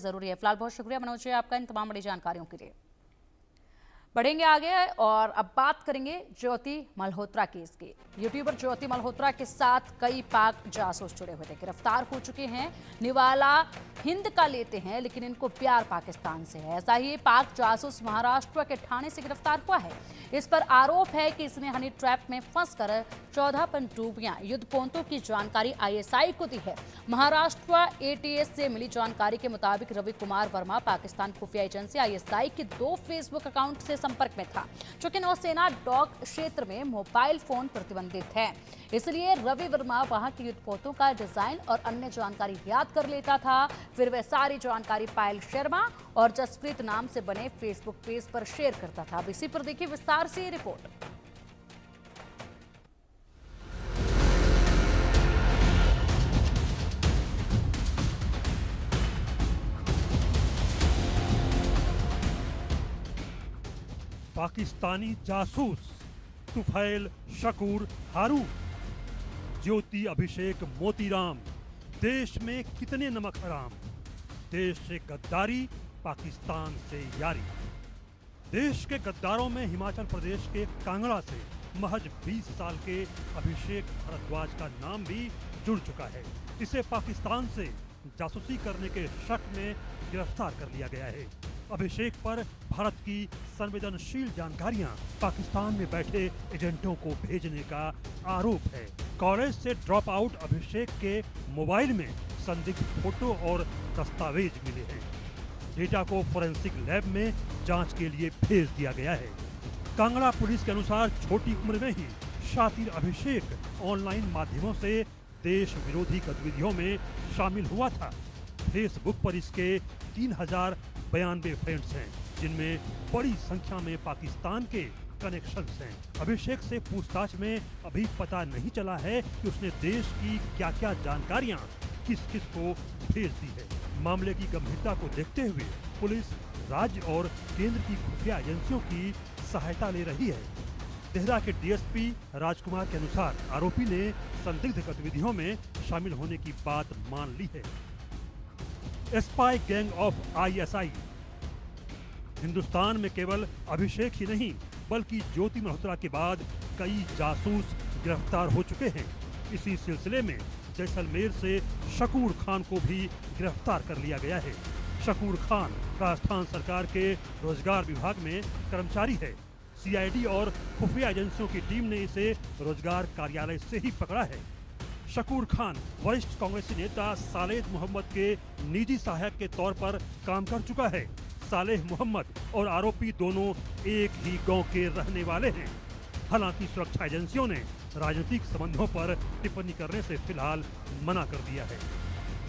जरूरी है। फिलहाल बहुत शुक्रिया मनोज जी आपका इन तमाम बड़ी जानकारियों के लिए। बढ़ेंगे आगे और अब बात करेंगे ज्योति मल्होत्रा केस की। यूट्यूबर ज्योति मल्होत्रा के साथ कई पाक जासूस जुड़े हुए थे, गिरफ्तार हो चुके हैं। निवाला हिंद का लेते हैं लेकिन इनको प्यार पाकिस्तान से है। ऐसा ही पाक जासूस महाराष्ट्र के ठाणे से गिरफ्तार हुआ है। इस पर आरोप है कि इसने हनी ट्रैप में फंसकर 14 पनडुब्बियां युद्धपोतों की जानकारी आईएसआई को दी है। महाराष्ट्र एटीएस से मिली जानकारी के मुताबिक रवि कुमार वर्मा पाकिस्तान खुफिया एजेंसी आईएसआई के 2 फेसबुक अकाउंट से संपर्क में था, जो कि नौसेना डॉक क्षेत्र में मोबाइल फोन प्रतिबंधित है। इसलिए रवि वर्मा वहां के युद्धपोतों का डिजाइन और अन्य जानकारी याद कर लेता था। फिर वह सारी जानकारी पायल शर्मा और जसप्रीत नाम से बने फेसबुक पेज पर शेयर करता था। अब इसी पर देखिए विस्तार से ये रिपोर्ट। पाकिस्तानी जासूस तुफैल शकूर हारून, ज्योति अभिषेक मोतीराम, देश में कितने नमक हराम। देश से गद्दारी, पाकिस्तान से यारी। देश के गद्दारों में हिमाचल प्रदेश के कांगड़ा से महज 20 साल के अभिषेक भारद्वाज का नाम भी जुड़ चुका है। इसे पाकिस्तान से जासूसी करने के शक में गिरफ्तार कर लिया गया है। अभिषेक पर भारत की संवेदनशील जानकारियां पाकिस्तान में बैठे एजेंटों को भेजने का आरोप है। कॉलेज से ड्रॉप आउट अभिषेक के मोबाइल में संदिग्ध फोटो और दस्तावेज मिले हैं। डेटा को फोरेंसिक लैब में जांच के लिए भेज दिया गया है। कांगड़ा पुलिस के अनुसार छोटी उम्र में ही शातिर अभिषेक ऑनलाइन माध्यमों से देश विरोधी गतिविधियों में शामिल हुआ था। फेसबुक पर इसके 3092 फ्रेंड्स हैं, जिनमें बड़ी संख्या में पाकिस्तान के कनेक्शंस हैं। अभिषेक से पूछताछ में अभी पता नहीं चला है कि उसने देश की क्या-क्या जानकारियां किस-किस को भेज दी है। मामले की गंभीरता को देखते हुए पुलिस राज्य और केंद्र की खुफिया एजेंसियों की सहायता ले रही है। देहरा के डीएसपी राजकुमार के अनुसार आरोपी ने संदिग्ध गतिविधियों में शामिल होने की बात मान ली है। Spy gang of ISI. Hindustan में केवल अभिषेक ही नहीं बल्कि ज्योति मल्होत्रा के बाद कई जासूस गिरफ्तार हो चुके हैं। इसी सिलसिले में जैसलमेर से शकूर खान को भी गिरफ्तार कर लिया गया है। शकूर खान राजस्थान सरकार के रोजगार विभाग में कर्मचारी है। सीआईडी और खुफिया एजेंसियों की टीम ने इसे रोजगार कार्यालय से ही पकड़ा है। शकूर खान वरिष्ठ कांग्रेसी नेता सालेह मोहम्मद के निजी सहायक के तौर पर काम कर चुका है। सालेह मोहम्मद और आरोपी दोनों एक ही गांव के रहने वाले हैं। हालांकि सुरक्षा एजेंसियों ने राजनीतिक संबंधों पर टिप्पणी करने से फिलहाल मना कर दिया है।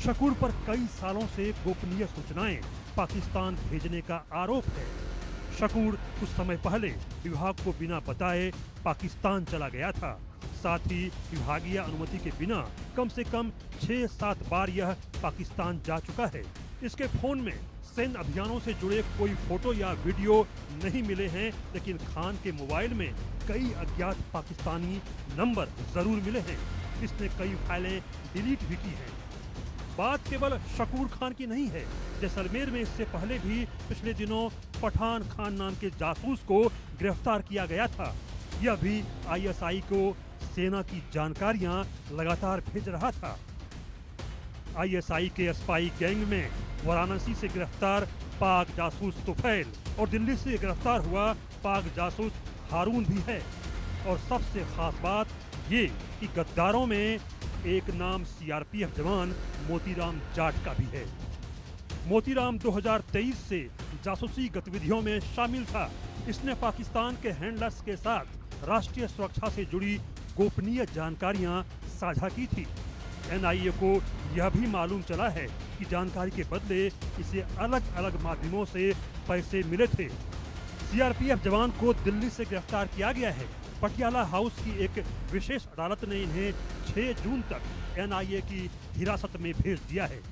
शकूर पर कई सालों से गोपनीय सूचनाएं पाकिस्तान भेजने का आरोप है। शकूर कुछ समय पहले विभाग को बिना बताए पाकिस्तान चला गया था। साथ ही विभागीय अनुमति के बिना कम से कम 6-7 बार यह पाकिस्तान जा चुका है। इसके फोन में सैन्य अभियानों से जुड़े कोई फोटो या वीडियो नहीं मिले हैं, लेकिन खान के मोबाइल में कई अज्ञात पाकिस्तानी नंबर जरूर मिले हैं। इसने कई फाइलें डिलीट भी की हैं। बात केवल शकूर खान की नहीं है। जैसलमेर में इससे पहले भी पिछले दिनों पठान खान नाम के जासूस को गिरफ्तार किया गया था। यह भी आईएसआई को सेना की जानकारियां लगातार भेज रहा था। आईएसआई के स्पाई गैंग में वाराणसी से गिरफ्तार पाक जासूस तुफैल और दिल्ली से गिरफ्तार हुआ पाक जासूस हारून भी है। और सबसे खास बात ये कि गद्दारों में एक नाम सीआरपीएफ जवान मोतीराम जाट का भी है। मोतीराम 2023 से जासूसी गतिविधियों में शामिल था। इसने पाकिस्तान के हैंडलर्स के साथ राष्ट्रीय सुरक्षा से जुड़ी गोपनीय जानकारियां साझा की थी। एनआईए को यह भी मालूम चला है कि जानकारी के बदले इसे अलग अलग माध्यमों से पैसे मिले थे। सीआरपीएफ जवान को दिल्ली से गिरफ्तार किया गया है। पटियाला हाउस की एक विशेष अदालत ने इन्हें 6 जून तक एनआईए की हिरासत में भेज दिया है।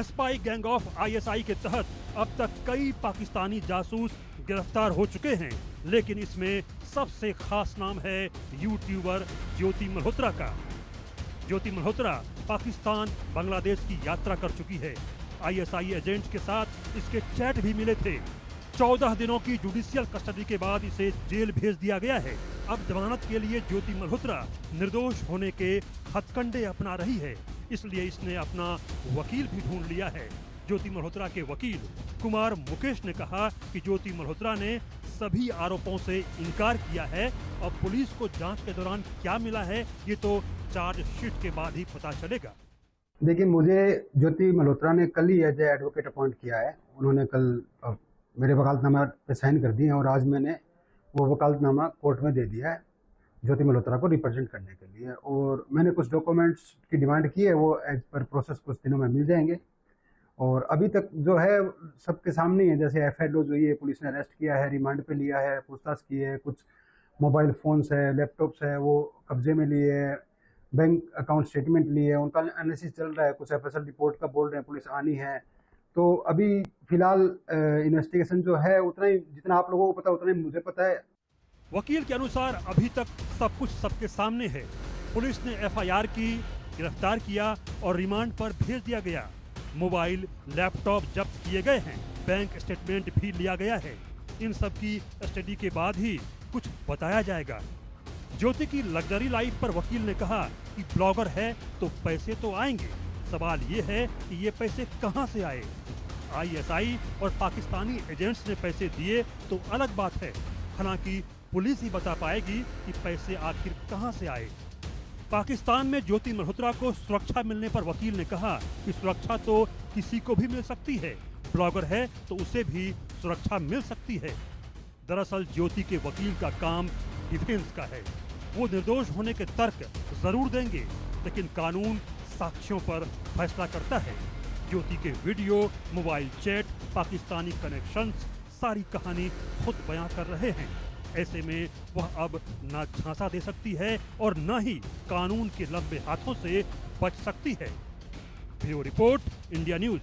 स्पाई गैंग ऑफ आईएसआई के तहत अब तक कई पाकिस्तानी जासूस गिरफ्तार हो चुके हैं, लेकिन इसमें सबसे खास नाम है यूट्यूबर ज्योति मल्होत्रा का। ज्योति मल्होत्रा पाकिस्तान बांग्लादेश की यात्रा कर चुकी है। आईएसआई एजेंट के साथ इसके चैट भी मिले थे। 14 दिनों की जुडिशियल कस्टडी के बाद इसे जेल भेज दिया गया है। अब जमानत के लिए ज्योति मल्होत्रा निर्दोष होने के हथकंडे अपना रही है, इसलिए इसने अपना वकील भी ढूंढ लिया है। ज्योति मल्होत्रा के वकील कुमार मुकेश ने कहा कि ज्योति मल्होत्रा ने सभी आरोपों से इनकार किया है और पुलिस को जांच के दौरान क्या मिला है ये तो चार्जशीट के बाद ही पता चलेगा। देखिए, मुझे ज्योति मल्होत्रा ने कल ही एज एडवोकेट अपॉइंट किया है। उन्होंने कल मेरे वकालतनामा पे साइन कर दिए हैं और आज मैंने वो वकालतनामा कोर्ट में दे दिया है ज्योति मल्होत्रा को रिप्रेजेंट करने के लिए। और मैंने कुछ डॉक्यूमेंट्स की डिमांड की है, वो एज पर प्रोसेस कुछ दिनों में मिल जाएंगे। और अभी तक जो है सबके सामने ही है, जैसे एफआईआर जो ये पुलिस ने अरेस्ट किया है, रिमांड पे लिया है, पूछताछ की है, कुछ मोबाइल फ़ोन्स है, लैपटॉप्स है वो कब्जे में लिए है, बैंक अकाउंट स्टेटमेंट लिए है, उनका एनालिसिस चल रहा है, कुछ एफएसएल रिपोर्ट का बोल रहे हैं पुलिस आनी है। तो अभी फिलहाल इन्वेस्टिगेशन जो है उतना ही, जितना आप लोगों को पता उतना ही मुझे पता है। वकील के अनुसार अभी तक सब कुछ सबके सामने है। पुलिस ने एफआईआर की, गिरफ्तार किया और रिमांड पर भेज दिया गया। मोबाइल, लैपटॉप जब्त किए गए हैं, बैंक स्टेटमेंट भी लिया गया है। इन सब की स्टडी के बाद ही कुछ बताया जाएगा। ज्योति की लग्जरी लाइफ पर वकील ने कहा कि ब्लॉगर है तो पैसे तो आएंगे, सवाल ये है कि ये पैसे कहां से आए। आईएसआई और पाकिस्तानी एजेंट्स ने पैसे दिए तो अलग बात है, हालांकि पुलिस ही बता पाएगी कि पैसे आखिर कहां से आए। पाकिस्तान में ज्योति मल्होत्रा को सुरक्षा मिलने पर वकील ने कहा कि सुरक्षा तो किसी को भी मिल सकती है, ब्लॉगर है तो उसे भी सुरक्षा मिल सकती है। दरअसल ज्योति के वकील का काम डिफेंस का है। वो निर्दोष होने के तर्क जरूर देंगे, लेकिन कानून साक्ष्यों पर फैसला करता है। ज्योति के video, mobile chat, Pakistani connections, सारी कहानी खुद बयां कर रहे हैं। ऐसे में वह अब ना झांसा दे सकती है और न ही कानून के लंबे हाथों से बच सकती है। Bureau report, India news.